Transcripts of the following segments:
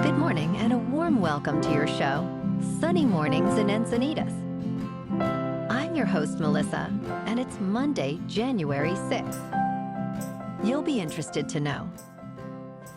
Good morning and a warm welcome to your show, Sunny Mornings in Encinitas. I'm your host, Melissa, and it's Monday, January 6th. You'll be interested to know.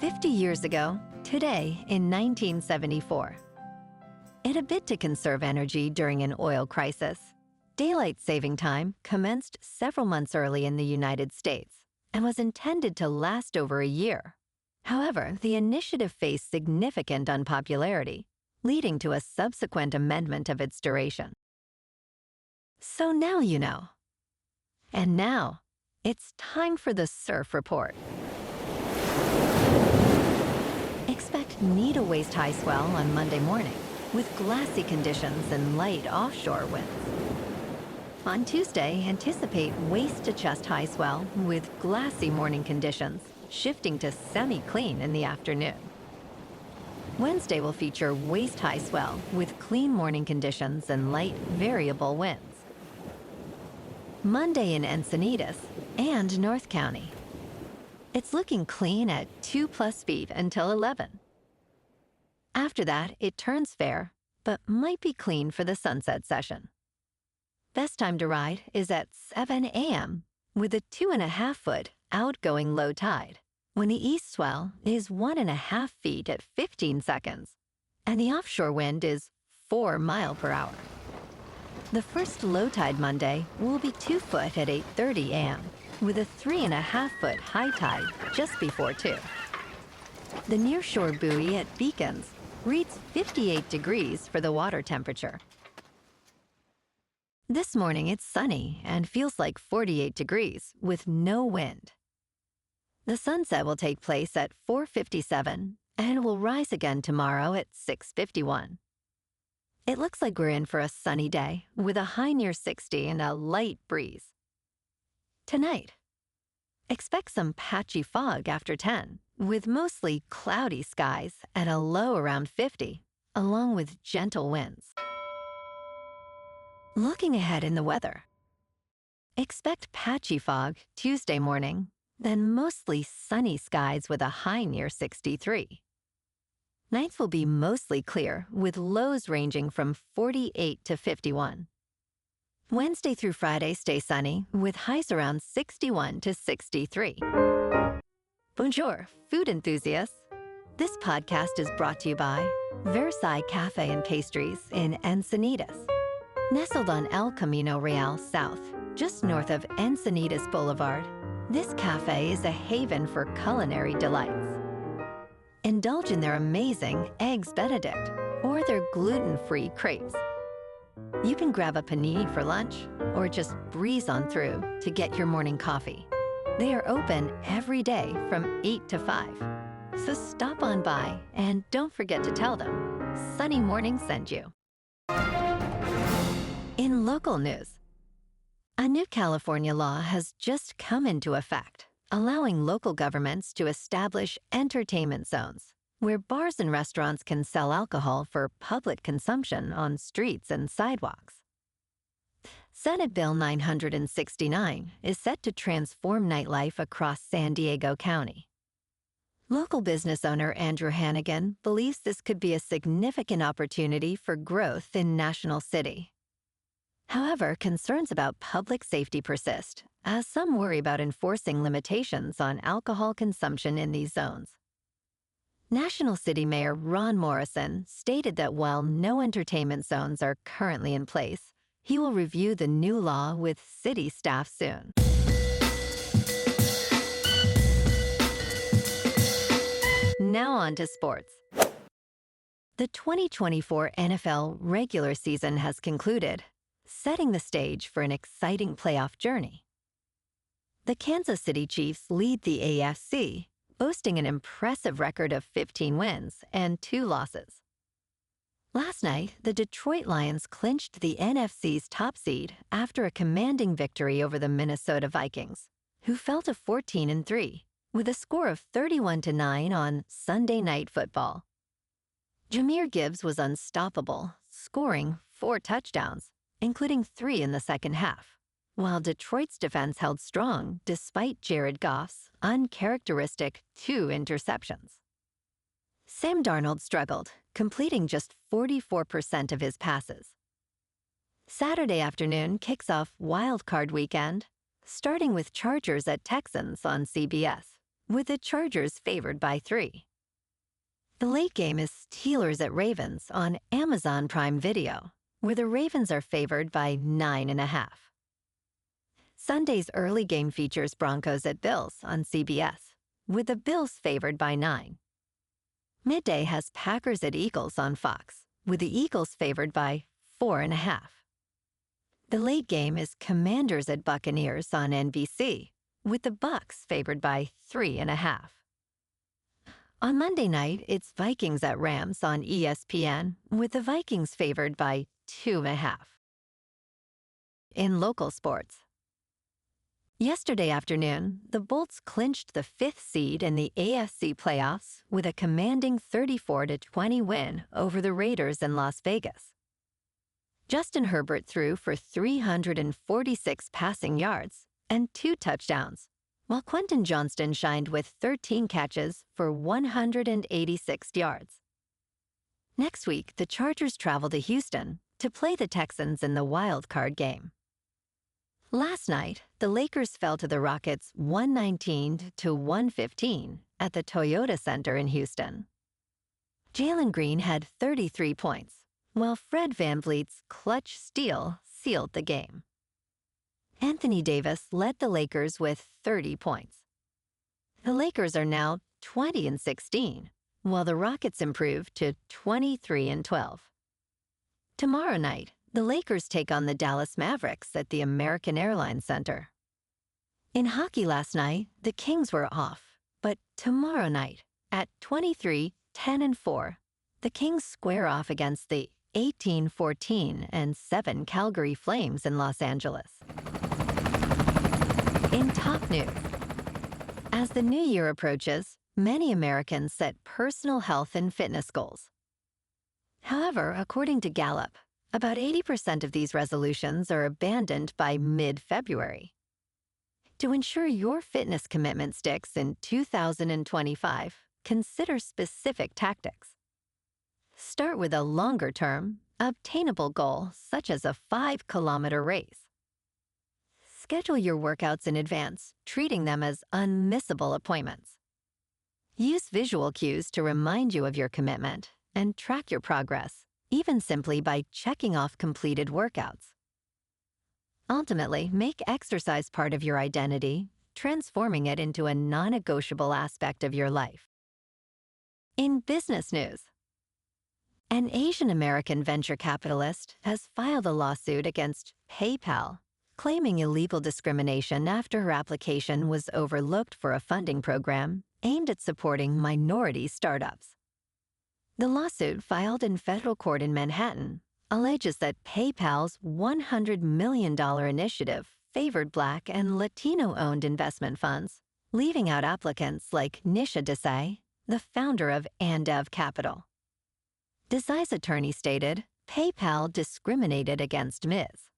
50 years ago, today in 1974, in a bid to conserve energy during an oil crisis, daylight saving time commenced several months early in the United States and was intended to last over a year. However, the initiative faced significant unpopularity, leading to a subsequent amendment of its duration. So now you know. And now, it's time for the Surf Report. Expect needle waist high swell on Monday morning, with glassy conditions and light offshore winds. On Tuesday, anticipate waist to chest high swell with glassy morning conditions, shifting to semi-clean in the afternoon. Wednesday will feature waist-high swell with clean morning conditions and light, variable winds. Monday in Encinitas and North County. It's looking clean at 2+ feet until 11. After that, it turns fair, but might be clean for the sunset session. Best time to ride is at 7 a.m. with a 2.5-foot outgoing low tide, when the east swell is 1.5 feet at 15 seconds, and the offshore wind is 4 miles per hour. The first low tide Monday will be 2 foot at 8:30 a.m., with a 3.5-foot high tide just before 2. The nearshore buoy at Beacons reads 58 degrees for the water temperature. This morning it's sunny and feels like 48 degrees with no wind. The sunset will take place at 4:57 and will rise again tomorrow at 6:51. It looks like we're in for a sunny day with a high near 60 and a light breeze. Tonight, expect some patchy fog after 10, with mostly cloudy skies and a low around 50, along with gentle winds. Looking ahead in the weather, expect patchy fog Tuesday morning, then mostly sunny skies with a high near 63. Nights will be mostly clear, with lows ranging from 48 to 51. Wednesday through Friday stay sunny, with highs around 61 to 63. Bonjour, food enthusiasts. This podcast is brought to you by Versailles Cafe and Pastries in Encinitas. Nestled on El Camino Real South, just north of Encinitas Boulevard, this cafe is a haven for culinary delights. Indulge in their amazing Eggs Benedict or their gluten-free crepes. You can grab a panini for lunch or just breeze on through to get your morning coffee. They are open every day from 8 to 5. So stop on by and don't forget to tell them Sunny Morning sent you. In local news, a new California law has just come into effect, allowing local governments to establish entertainment zones where bars and restaurants can sell alcohol for public consumption on streets and sidewalks. Senate Bill 969 is set to transform nightlife across San Diego County. Local business owner Andrew Hannigan believes this could be a significant opportunity for growth in National City. However, concerns about public safety persist, as some worry about enforcing limitations on alcohol consumption in these zones. National City Mayor Ron Morrison stated that while no entertainment zones are currently in place, he will review the new law with city staff soon. Now on to sports. The 2024 NFL regular season has concluded, setting the stage for an exciting playoff journey. The Kansas City Chiefs lead the AFC, boasting an impressive record of 15 wins and 2 losses. Last night, the Detroit Lions clinched the NFC's top seed after a commanding victory over the Minnesota Vikings, who fell to 14-3, with a score of 31-9 on Sunday Night Football. Jahmyr Gibbs was unstoppable, scoring 4 touchdowns, including 3 in the second half, while Detroit's defense held strong despite Jared Goff's uncharacteristic 2 interceptions. Sam Darnold struggled, completing just 44% of his passes. Saturday afternoon kicks off Wild Card Weekend, starting with Chargers at Texans on CBS, with the Chargers favored by 3. The late game is Steelers at Ravens on Amazon Prime Video, where the Ravens are favored by 9.5. Sunday's early game features Broncos at Bills on CBS, with the Bills favored by 9. Midday has Packers at Eagles on Fox, with the Eagles favored by 4.5. The late game is Commanders at Buccaneers on NBC, with the Bucs favored by 3.5. On Monday night, it's Vikings at Rams on ESPN, with the Vikings favored by 2.5. In local sports, yesterday afternoon, the Bolts clinched the 5th seed in the AFC playoffs with a commanding 34-20 win over the Raiders in Las Vegas. Justin Herbert threw for 346 passing yards and 2 touchdowns, while Quentin Johnston shined with 13 catches for 186 yards. Next week, the Chargers travel to Houston to play the Texans in the wild card game. Last night, the Lakers fell to the Rockets 119-115 at the Toyota Center in Houston. Jalen Green had 33 points, while Fred VanVleet's clutch steal sealed the game. Anthony Davis led the Lakers with 30 points. The Lakers are now 20-16, while the Rockets improved to 23-12. Tomorrow night, the Lakers take on the Dallas Mavericks at the American Airlines Center. In hockey last night, the Kings were off, but tomorrow night, at 23-10-4, the Kings square off against the 18-14-7 Calgary Flames in Los Angeles. In top news, as the new year approaches, many Americans set personal health and fitness goals. However, according to Gallup, about 80% of these resolutions are abandoned by mid-February. To ensure your fitness commitment sticks in 2025, consider specific tactics. Start with a longer-term, obtainable goal such as a 5-kilometer race. Schedule your workouts in advance, treating them as unmissable appointments. Use visual cues to remind you of your commitment and track your progress, even simply by checking off completed workouts. Ultimately, make exercise part of your identity, transforming it into a non-negotiable aspect of your life. In business news, an Asian American venture capitalist has filed a lawsuit against PayPal, claiming illegal discrimination after her application was overlooked for a funding program aimed at supporting minority startups. The lawsuit, filed in federal court in Manhattan, alleges that PayPal's $100 million initiative favored Black and Latino-owned investment funds, leaving out applicants like Nisha Desai, the founder of Andev Capital. Desai's attorney stated PayPal discriminated against Ms.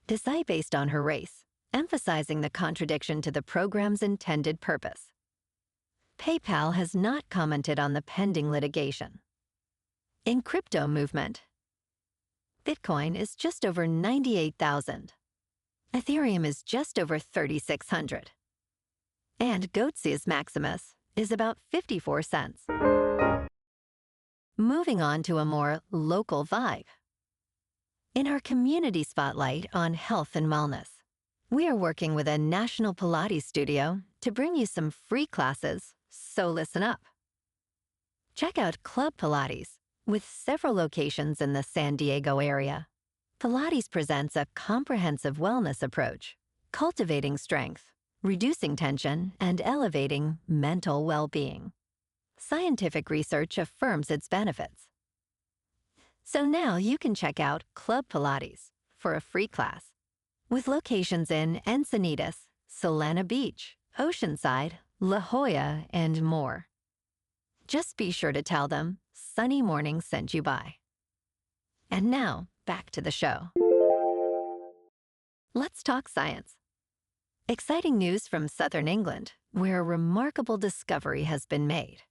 Desai based on her race, emphasizing the contradiction to the program's intended purpose. PayPal has not commented on the pending litigation. In crypto movement, Bitcoin is just over 98,000. Ethereum is just over 3,600. And Goatsius Maximus is about 54 cents. Moving on to a more local vibe. In our community spotlight on health and wellness, we are working with a national Pilates studio to bring you some free classes, so listen up. Check out Club Pilates, with several locations in the San Diego area. Pilates presents a comprehensive wellness approach, cultivating strength, reducing tension, and elevating mental well-being. Scientific research affirms its benefits. So now you can check out Club Pilates for a free class, with locations in Encinitas, Solana Beach, Oceanside, La Jolla, and more. Just be sure to tell them Sunny Morning sent you by. And now, back to the show. Let's talk science. Exciting news from southern England, where a remarkable discovery has been made.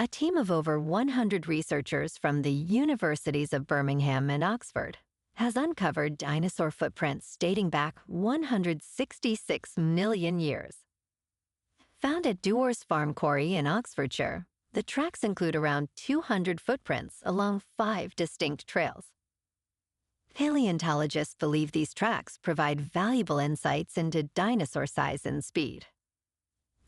A team of over 100 researchers from the universities of Birmingham and Oxford has uncovered dinosaur footprints dating back 166 million years. Found at Dewar's Farm Quarry in Oxfordshire, the tracks include around 200 footprints along 5 distinct trails. Paleontologists believe these tracks provide valuable insights into dinosaur size and speed.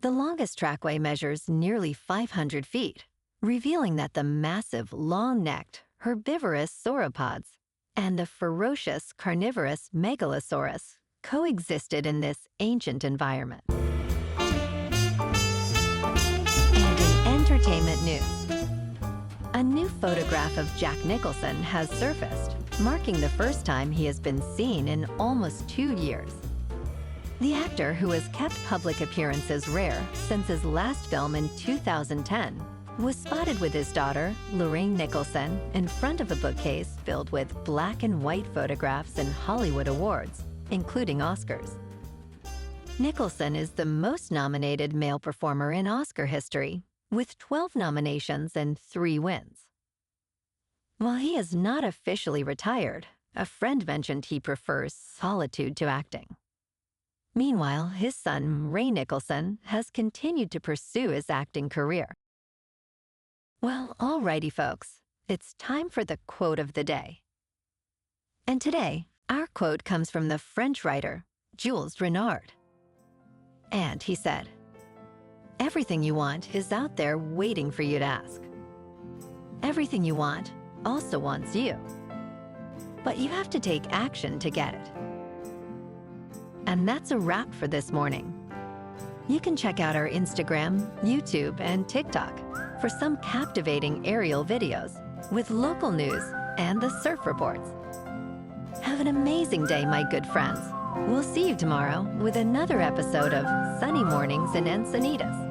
The longest trackway measures nearly 500 feet, revealing that the massive, long-necked, herbivorous sauropods and the ferocious, carnivorous Megalosaurus coexisted in this ancient environment. And in entertainment news, a new photograph of Jack Nicholson has surfaced, marking the first time he has been seen in almost 2 years. The actor, who has kept public appearances rare since his last film in 2010, was spotted with his daughter, Lorraine Nicholson, in front of a bookcase filled with black and white photographs and Hollywood awards, including Oscars. Nicholson is the most nominated male performer in Oscar history, with 12 nominations and 3 wins. While he is not officially retired, a friend mentioned he prefers solitude to acting. Meanwhile, his son, Ray Nicholson, has continued to pursue his acting career. Well, alrighty, folks, it's time for the quote of the day. And today, our quote comes from the French writer, Jules Renard. And he said, "Everything you want is out there waiting for you to ask. Everything you want also wants you. But you have to take action to get it." And that's a wrap for this morning. You can check out our Instagram, YouTube, and TikTok for some captivating aerial videos with local news and the surf reports. Have an amazing day, my good friends. We'll see you tomorrow with another episode of Sunny Mornings in Encinitas.